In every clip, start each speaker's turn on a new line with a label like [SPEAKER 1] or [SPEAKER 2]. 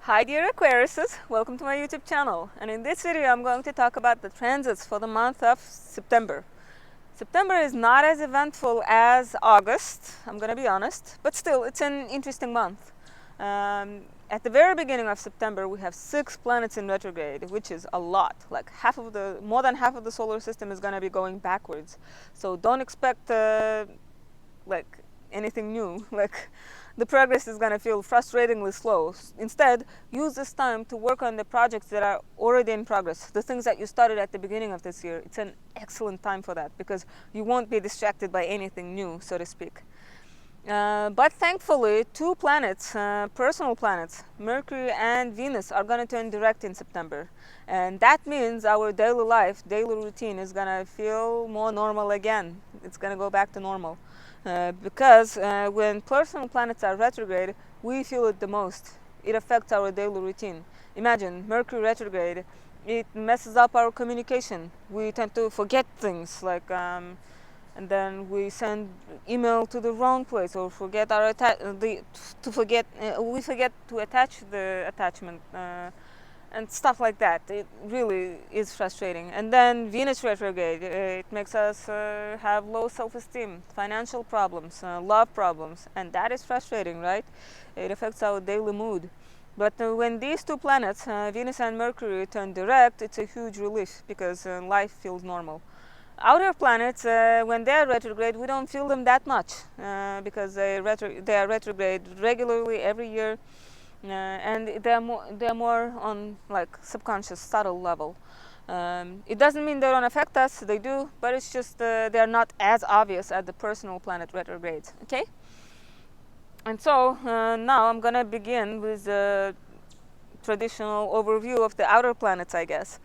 [SPEAKER 1] Hi dear Aquariuses, welcome to my YouTube channel, and in this video I'm going to talk about the transits for the month of September. September is not as eventful as August, I'm going to be honest, but still it's an interesting month. At the very beginning of September we have 6 planets in retrograde, which is a lot. Like more than half of the solar system is going to be going backwards. So don't expect like anything new. Like the progress is going to feel frustratingly slow. Instead, use this time to work on the projects that are already in progress, the things that you started at the beginning of this year. It's an excellent time for that because you won't be distracted by anything new, so to speak. But thankfully, 2 planets, personal planets, Mercury and Venus, are going to turn direct in September. And that means our daily life, daily routine is going to feel more normal again. It's going to go back to normal. Because when personal planets are retrograde, we feel it the most. It affects our daily routine. Imagine Mercury retrograde, it messes up our communication. We tend to forget things and then we send email to the wrong place or forget we forget to attach the attachment and stuff like that. It really is frustrating. And then Venus retrograde, it makes us have low self-esteem, financial problems, love problems, and that is frustrating, right? It affects our daily mood. But when these 2 planets, Venus and Mercury, turn direct, it's a huge relief because life feels normal. Outer planets, when they are retrograde, we don't feel them that much because they are retrograde regularly every year. And they're more on like subconscious, subtle level. It doesn't mean they don't affect us, they do, but it's just they're not as obvious as the personal planet retrogrades. Okay, and so now I'm gonna begin with a traditional overview of the outer planets, I guess.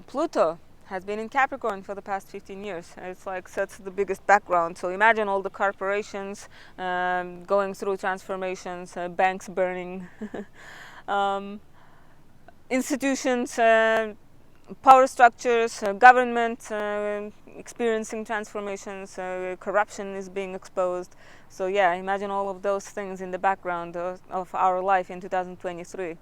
[SPEAKER 1] Pluto has been in Capricorn for the past 15 years. It's like sets the biggest background. So imagine all the corporations going through transformations, banks burning, institutions, power structures, government experiencing transformations, corruption is being exposed. So yeah, imagine all of those things in the background of our life in 2023.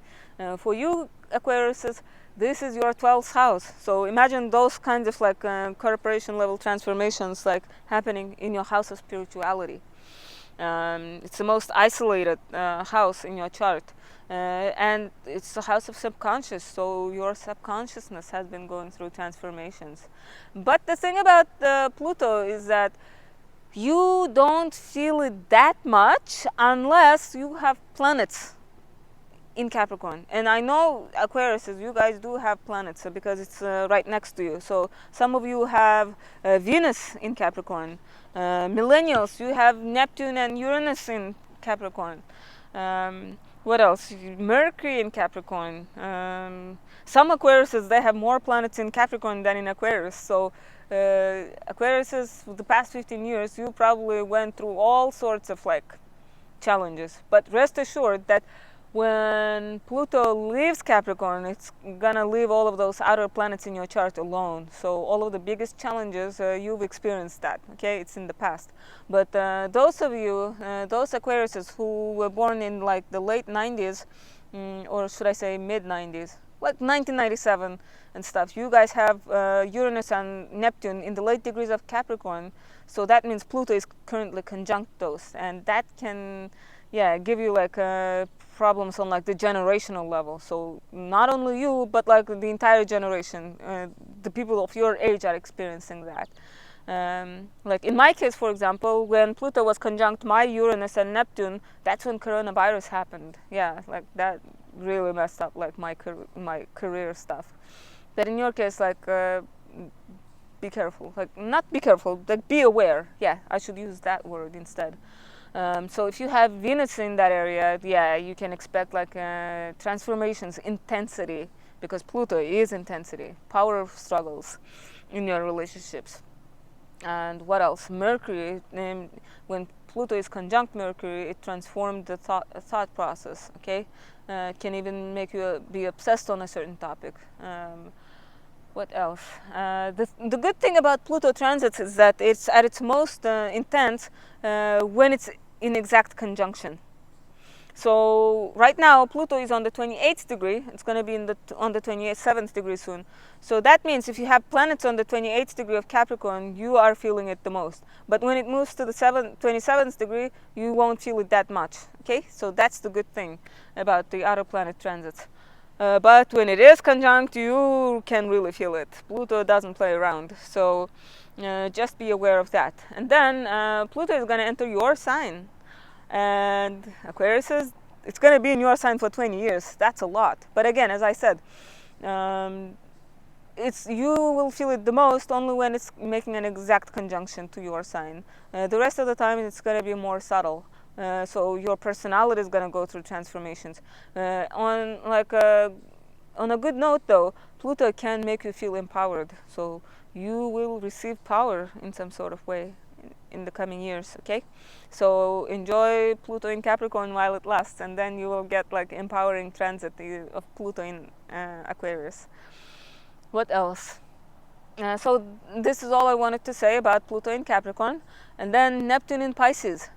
[SPEAKER 1] For you Aquariuses, this is your 12th house. So imagine those kinds of like corporation level transformations like happening in your house of spirituality. It's the most isolated house in your chart. And it's the house of subconscious, so your subconsciousness has been going through transformations. But the thing about Pluto is that you don't feel it that much unless you have planets in Capricorn. And I know Aquarius, you guys do have planets because it's right next to you. So some of you have Venus in Capricorn. Millennials, you have Neptune and Uranus in Capricorn. What else? Mercury in Capricorn. Some Aquariuses, they have more planets in Capricorn than in Aquarius. So Aquariuses, for the past 15 years, you probably went through all sorts of like challenges. But rest assured that when Pluto leaves Capricorn, it's gonna leave all of those outer planets in your chart alone. So all of the biggest challenges, you've experienced that, okay? It's in the past. But those of you, those Aquariuses who were born in like the late 90s, or should I say mid 90s, like 1997 and stuff, you guys have Uranus and Neptune in the late degrees of Capricorn. So that means Pluto is currently conjunct those, and that can give you like problems on like the generational level. So not only you, but like the entire generation, the people of your age are experiencing that. Like in my case, for example, when Pluto was conjunct my Uranus and Neptune, that's when coronavirus happened. Yeah, like that really messed up like my career stuff. But in your case, like be careful, like not be careful, like be aware. Yeah, I should use that word instead. So if you have Venus in that area, yeah, you can expect like transformations, intensity, because Pluto is intensity, power struggles in your relationships. And what else? Mercury, when Pluto is conjunct Mercury, it transformed the thought process, okay? It can even make you be obsessed on a certain topic. What else? The good thing about Pluto transits is that it's at its most intense when it's in exact conjunction. So right now Pluto is on the 28th degree. It's going to be on the 27th degree soon. So that means if you have planets on the 28th degree of Capricorn, you are feeling it the most. But when it moves to the 27th degree, you won't feel it that much. Okay, so that's the good thing about the outer planet transits. But when it is conjunct, you can really feel it. Pluto doesn't play around, so just be aware of that. And then Pluto is going to enter your sign, and Aquarius is, it's going to be in your sign for 20 years. That's a lot. But again, as I said, you will feel it the most only when it's making an exact conjunction to your sign. The rest of the time, it's going to be more subtle. So your personality is going to go through transformations. On a good note, though, Pluto can make you feel empowered. So you will receive power in some sort of way in the coming years. Okay, so enjoy Pluto in Capricorn while it lasts, and then you will get like empowering transit of Pluto in Aquarius. What else? So this is all I wanted to say about Pluto in Capricorn. And then Neptune in Pisces.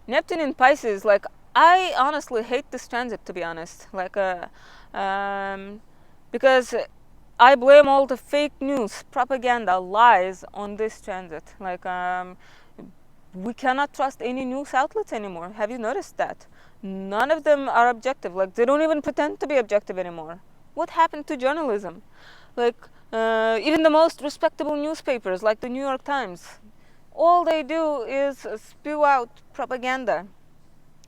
[SPEAKER 1] Neptune in Pisces, like, I honestly hate this transit, to be honest. Like, because I blame all the fake news, propaganda, lies on this transit. Like, we cannot trust any news outlets anymore. Have you noticed that? None of them are objective. Like, they don't even pretend to be objective anymore. What happened to journalism? Like, even the most respectable newspapers, like the New York Times, all they do is spew out propaganda.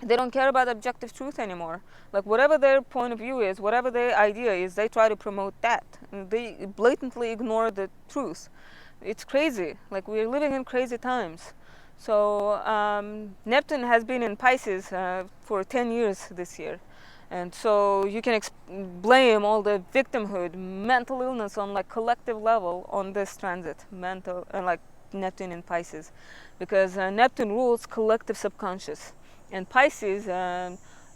[SPEAKER 1] They don't care about objective truth anymore. Like, whatever their point of view is, whatever their idea is, they try to promote that. They blatantly ignore the truth. It's crazy. Like, we're living in crazy times. So Neptune has been in Pisces for 10 years this year. And so you can blame all the victimhood, mental illness on like collective level on this transit, mental like Neptune in Pisces, because Neptune rules collective subconscious. And Pisces,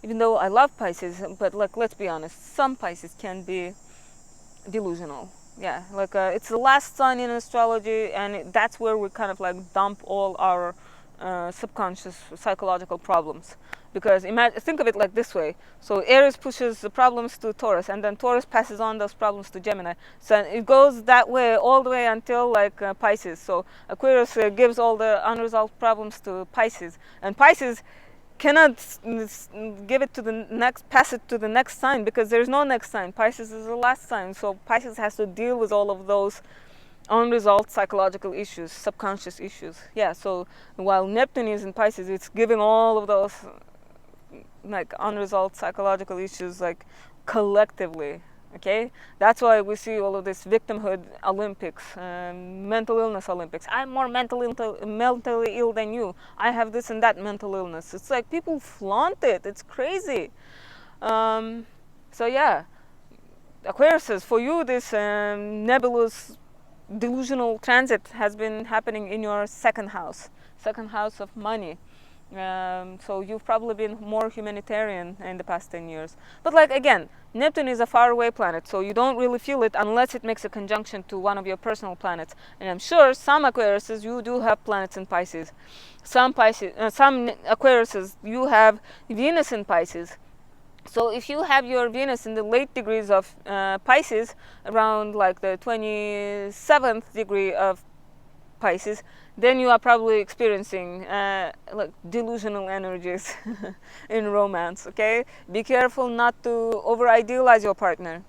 [SPEAKER 1] even though I love Pisces, but like, let's be honest, some Pisces can be delusional. Yeah, like it's the last sign in astrology, and that's where we kind of like dump all our subconscious psychological problems. Because think of it like this way. So Aries pushes the problems to Taurus, and then Taurus passes on those problems to Gemini. So it goes that way all the way until like Pisces. So Aquarius gives all the unresolved problems to Pisces, and Pisces cannot give it to the next, pass it to the next sign, because there's no next sign. Pisces is the last sign, so Pisces has to deal with all of those unresolved psychological issues, subconscious issues. Yeah, so while Neptune is in Pisces, it's giving all of those like unresolved psychological issues like collectively. Okay, that's why we see all of this victimhood Olympics, mental illness Olympics. I'm more mentally ill than you. I have this and that mental illness. It's like people flaunt it. It's crazy. So yeah, Aquarius says, for you this nebulous delusional transit has been happening in your second house of money. So you've probably been more humanitarian in the past 10 years. But like, again, Neptune is a faraway planet, so you don't really feel it unless it makes a conjunction to one of your personal planets. And I'm sure some Aquariuses, you do have planets in Pisces. Some Aquariuses, you have Venus in Pisces. So if you have your Venus in the late degrees of Pisces, around like the 27th degree of Pisces, then you are probably experiencing like delusional energies in romance. Okay, be careful not to over idealize your partner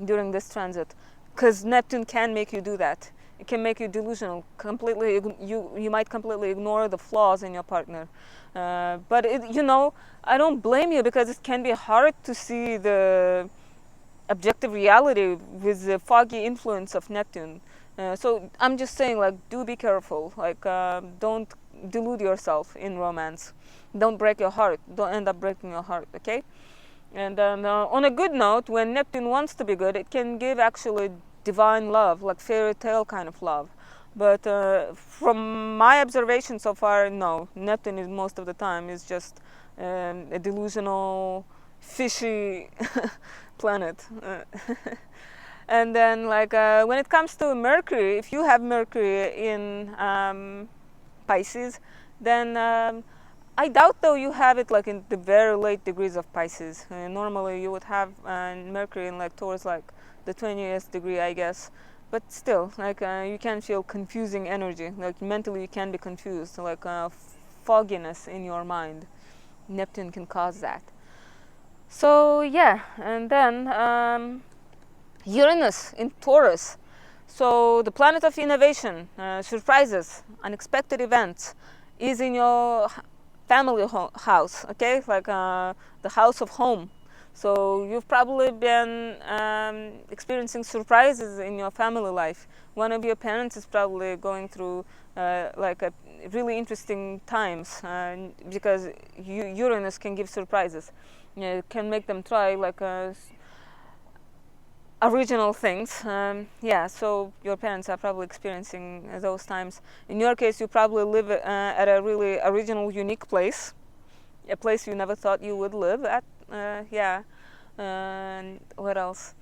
[SPEAKER 1] during this transit, because Neptune can make you do that. It can make you delusional. Completely, you might completely ignore the flaws in your partner. But I don't blame you, because it can be hard to see the objective reality with the foggy influence of Neptune. So I'm just saying, like, do be careful. Like, don't delude yourself in romance. Don't break your heart. Don't end up breaking your heart. Okay. And then on a good note, when Neptune wants to be good, it can give actually divine love, like fairy tale kind of love. But from my observation so far, no. Neptune is most of the time is just a delusional, fishy planet. And then, like, when it comes to Mercury, if you have Mercury in Pisces, then I doubt though you have it like in the very late degrees of Pisces. Normally you would have Mercury in like towards like the 20th degree, I guess. But still, like you can feel confusing energy. Like mentally you can be confused, like fogginess in your mind. Neptune can cause that. So yeah, and then Uranus in Taurus. So the planet of innovation, surprises, unexpected events, is in your family house. Okay, like the house of home. So you've probably been experiencing surprises in your family life. One of your parents is probably going through like a really interesting times because Uranus can give surprises. It can make them try like original things. Yeah, so your parents are probably experiencing those times. In your case, you probably live at a really original, unique place, a place you never thought you would live at. Yeah. And what else?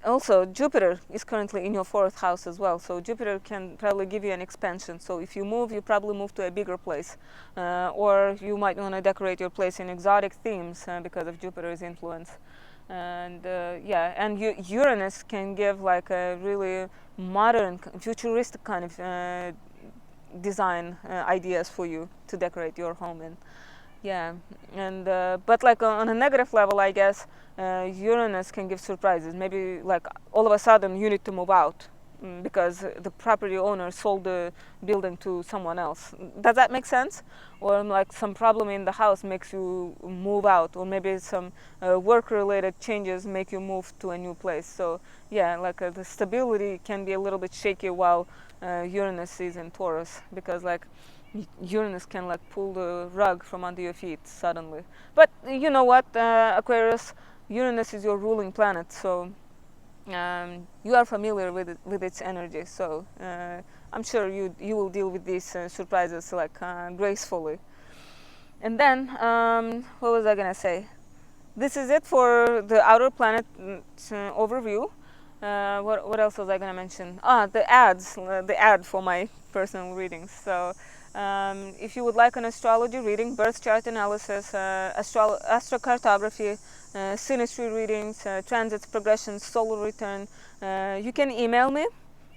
[SPEAKER 1] Also, Jupiter is currently in your fourth house as well. So Jupiter can probably give you an expansion. So if you move, you probably move to a bigger place, or you might want to decorate your place in exotic themes because of Jupiter's influence. And yeah, and Uranus can give like a really modern, futuristic kind of design ideas for you to decorate your home in. Yeah, and but like on a negative level, I guess Uranus can give surprises. Maybe like all of a sudden you need to move out because the property owner sold the building to someone else. Does that make sense? Or like some problem in the house makes you move out, or maybe some work-related changes make you move to a new place. So yeah, like the stability can be a little bit shaky while Uranus is in Taurus, because like Uranus can like pull the rug from under your feet suddenly. But you know what, Aquarius, Uranus is your ruling planet, so you are familiar with its energy. So I'm sure you will deal with these surprises like gracefully. And then what was I gonna say? This is it for the outer planet overview. What else was I gonna mention? The ads, the ad for my personal readings. So if you would like an astrology reading, birth chart analysis, astrocartography, synastry readings, transits, progressions, solar return, you can email me.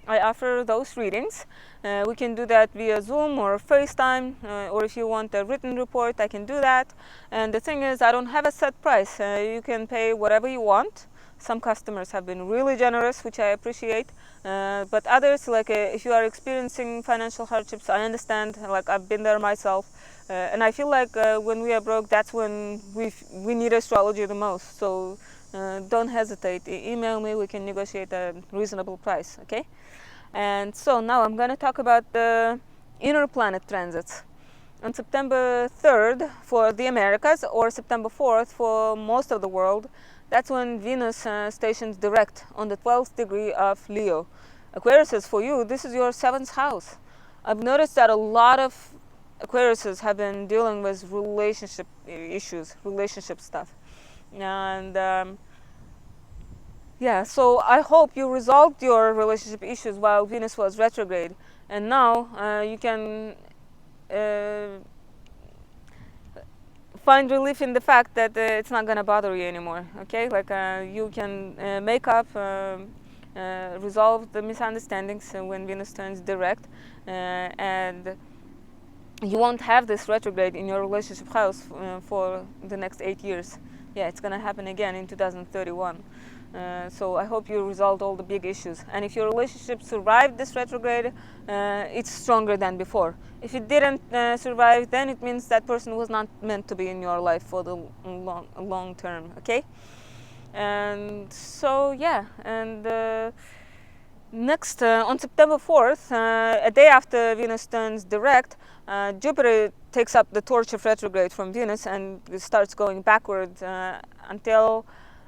[SPEAKER 1] I offer those readings. We can do that via Zoom or FaceTime, or if you want a written report, I can do that. And the thing is, I don't have a set price. You can pay whatever you want. Some customers have been really generous, which I appreciate. But others, like if you are experiencing financial hardships, I understand. Like I've been there myself, and I feel like when we are broke, that's when we need astrology the most. So don't hesitate. Email me. We can negotiate a reasonable price. Okay. And so now I'm going to talk about the inner planet transits. On September 3rd for the Americas, or September 4th for most of the world, that's when Venus stations direct on the 12th degree of Leo. Aquarius, for you, this is your 7th house. I've noticed that a lot of Aquariuses have been dealing with relationship issues, relationship stuff. And yeah, so I hope you resolved your relationship issues while Venus was retrograde. And now you can find relief in the fact that it's not going to bother you anymore. Okay, like you can make up, resolve the misunderstandings when Venus turns direct, and you won't have this retrograde in your relationship house for the next 8 years. Yeah, it's going to happen again in 2031. So I hope you resolved all the big issues. And if your relationship survived this retrograde, it's stronger than before. If it didn't survive, then it means that person was not meant to be in your life for the long term. Okay? And so yeah, and next on September 4th, a day after Venus turns direct, Jupiter takes up the torch of retrograde from Venus and starts going backward until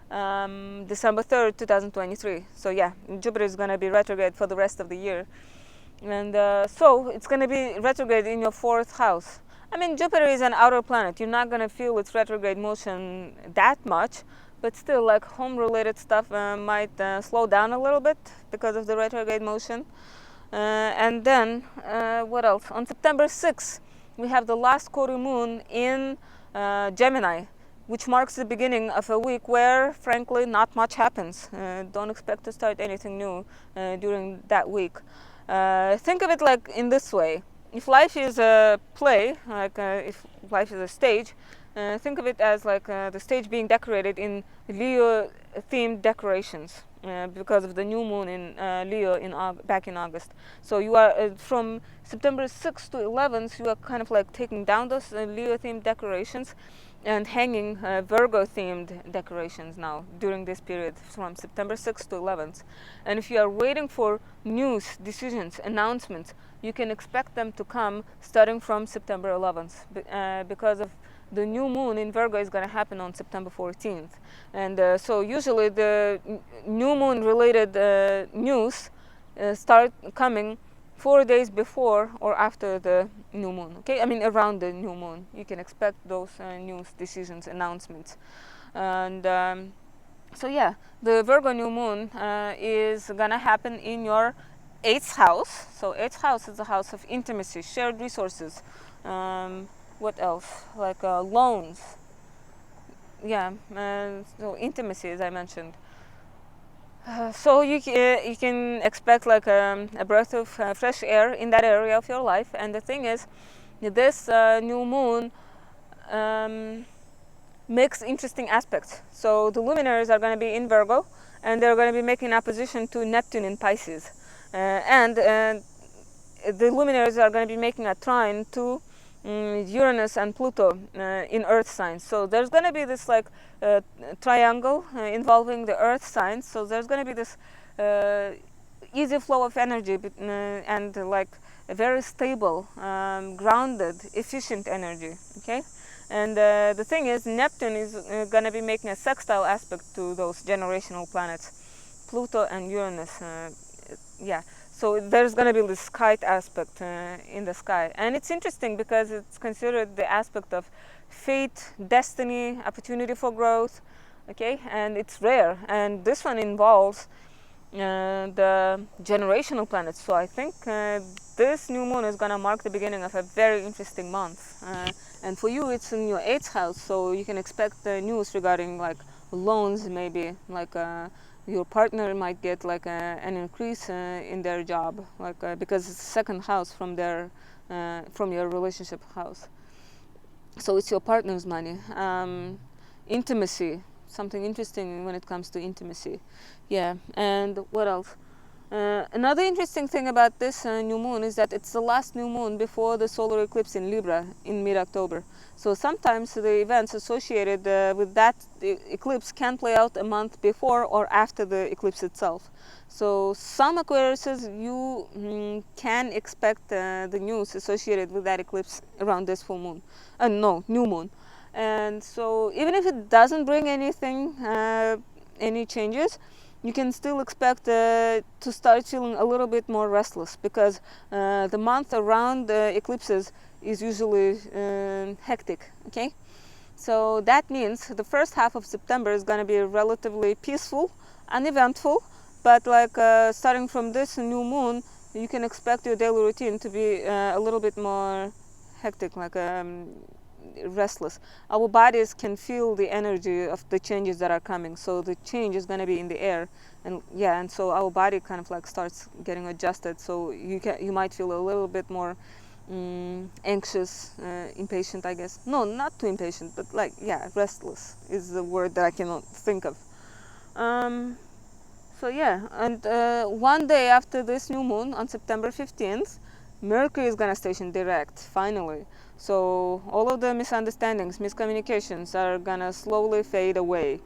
[SPEAKER 1] December 3rd, 2023. So yeah, Jupiter is going to be retrograde for the rest of the year. And so it's going to be retrograde in your 4th house. I mean, Jupiter is an outer planet. You're not going to feel its retrograde motion that much, but still, like home-related stuff might slow down a little bit because of the retrograde motion. And then, what else? On September 6th, we have the last quarter moon in Gemini, which marks the beginning of a week where, frankly, not much happens. Don't expect to start anything new during that week. Think of it like in this way. If life is a play, like if life is a stage, think of it as like the stage being decorated in Leo-themed decorations because of the new moon in Leo back in August. So you are from September 6th to 11th, you are kind of like taking down those Leo-themed decorations and hanging Virgo-themed decorations now during this period from September 6th to 11th. And if you are waiting for news, decisions, announcements, you can expect them to come starting from September 11th because of the new moon in Virgo is going to happen on September 14th. And so usually the new moon related news start coming 4 days before or after the new moon. Okay, I mean around the new moon you can expect those news, decisions, announcements. And so yeah, the Virgo new moon is gonna happen in your 8th house. So 8th house is the house of intimacy, shared resources, what else, like loans, yeah, so intimacy, as I mentioned. So you can expect like a breath of fresh air in that area of your life. And the thing is, this new moon makes interesting aspects. So the luminaries are going to be in Virgo, and they're going to be making opposition to Neptune in Pisces, and the luminaries are going to be making a trine to Uranus and Pluto in Earth signs. So there's going to be this like triangle involving the Earth signs. So there's going to be this easy flow of energy and like a very stable, grounded, efficient energy. Okay, and the thing is, Neptune is going to be making a sextile aspect to those generational planets, Pluto and Uranus. Yeah. So there's going to be this kite aspect in the sky. And it's interesting because it's considered the aspect of fate, destiny, opportunity for growth, okay? And it's rare. And this one involves the generational planets. So I think this new moon is going to mark the beginning of a very interesting month. And for you, it's in your 8th house, so you can expect news regarding like loans, maybe like your partner might get like an increase in their job, like because it's the 2nd house from their from your relationship house. So it's your partner's money. Intimacy, something interesting when it comes to intimacy. Yeah, and what else? Another interesting thing about this new moon is that it's the last new moon before the solar eclipse in Libra in mid-October. So sometimes the events associated with that eclipse can play out a month before or after the eclipse itself. So some Aquariuses, you can expect the news associated with that eclipse around this full moon. New moon. And so even if it doesn't bring anything, any changes, you can still expect to start feeling a little bit more restless because the month around the eclipses is usually hectic, okay? So that means the first half of September is going to be relatively peaceful, uneventful, but like starting from this new moon, you can expect your daily routine to be a little bit more hectic, like restless. Our bodies can feel the energy of the changes that are coming, so the change is going to be in the air, and yeah, and so our body kind of like starts getting adjusted. So you might feel a little bit more anxious, impatient, I guess. No, not too impatient, but like, yeah, restless is the word that I cannot think of. So yeah, and one day after this new moon on September 15th, Mercury is going to station direct, finally. So all of the misunderstandings, miscommunications are going to slowly fade away.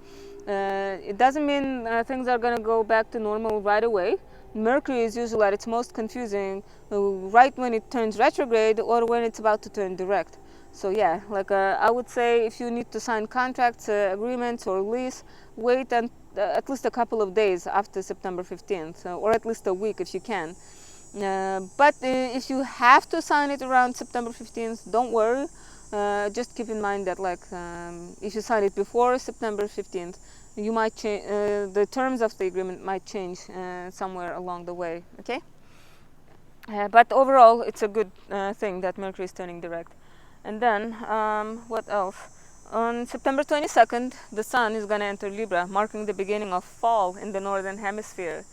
[SPEAKER 1] It doesn't mean things are going to go back to normal right away. Mercury is usually at its most confusing right when it turns retrograde or when it's about to turn direct. So yeah, like I would say, if you need to sign contracts, agreements, or lease, wait at least a couple of days after September 15th, or at least a week if you can. But if you have to sign it around September 15th, don't worry. Just keep in mind that like if you sign it before September 15th, you might change, the terms of the agreement might change somewhere along the way, okay? But overall, it's a good thing that Mercury is turning direct. And then, what else? On September 22nd, the sun is going to enter Libra, marking the beginning of fall in the northern hemisphere.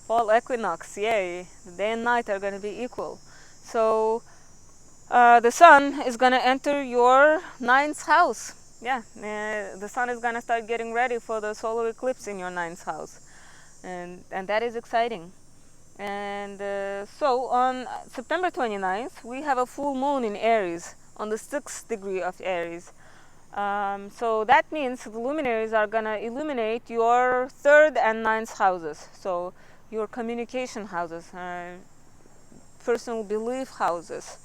[SPEAKER 1] Fall equinox, yay! The day and night are going to be equal. So, the sun is going to enter your ninth house. Yeah, the sun is going to start getting ready for the solar eclipse in your ninth house. And that is exciting. And so on September 29th, we have a full moon in Aries on the 6th degree of Aries. So that means the luminaries are going to illuminate your 3rd and 9th houses. So your communication houses, personal belief houses.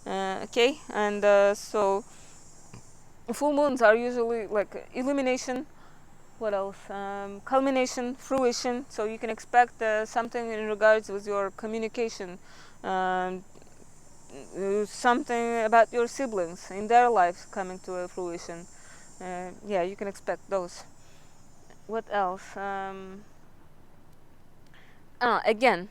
[SPEAKER 1] Okay, and so full moons are usually like illumination. What else? Culmination, fruition. So you can expect something in regards with your communication, um, something about your siblings in their lives coming to a fruition. Yeah, you can expect those. What else? Again,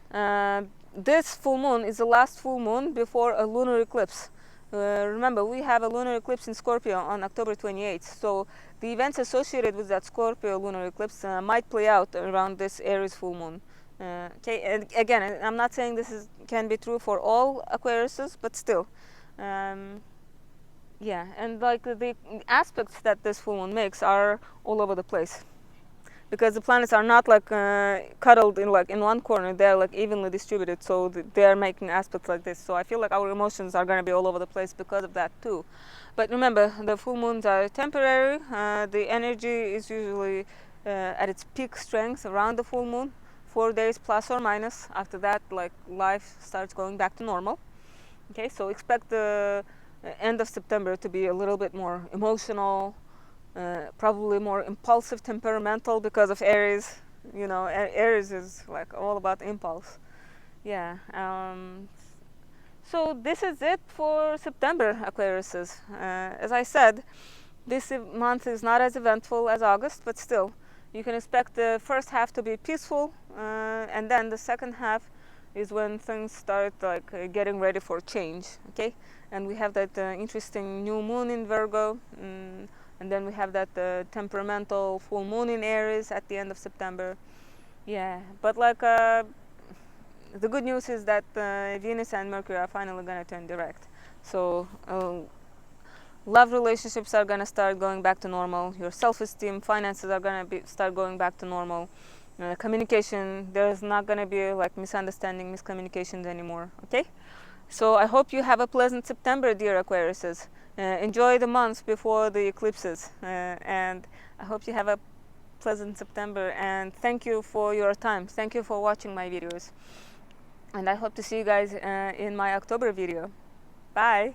[SPEAKER 1] this full moon is the last full moon before a lunar eclipse. Remember, we have a lunar eclipse in Scorpio on October 28th, so the events associated with that Scorpio lunar eclipse might play out around this Aries full moon. Okay, and again, I'm not saying can be true for all Aquariuses, but still. Yeah, and like the aspects that this full moon makes are all over the place, because the planets are not like cuddled in one corner. They're like evenly distributed, so they're making aspects like this. So I feel like our emotions are going to be all over the place because of that too. But remember, the full moons are temporary. The energy is usually at its peak strength around the full moon, 4 days plus or minus. After that, like, life starts going back to normal. Okay, so expect the end of September to be a little bit more emotional, probably more impulsive, temperamental, because of Aries. You know, Aries is like all about impulse. Yeah. So this is it for September, Aquariuses. As I said, this month is not as eventful as August, but still, you can expect the first half to be peaceful, and then the second half is when things start like getting ready for change. Okay, and we have that interesting new moon in Virgo. And then we have that temperamental full moon in Aries at the end of September. Yeah, but like the good news is that Venus and Mercury are finally going to turn direct. So love relationships are going to start going back to normal. Your self-esteem, finances are going to start going back to normal. Communication, there's not going to be like misunderstanding, miscommunications anymore. Okay? So I hope you have a pleasant September, dear Aquariuses. Enjoy the months before the eclipses, and I hope you have a pleasant September, and thank you for your time. Thank you for watching my videos, and I hope to see you guys in my October video. Bye.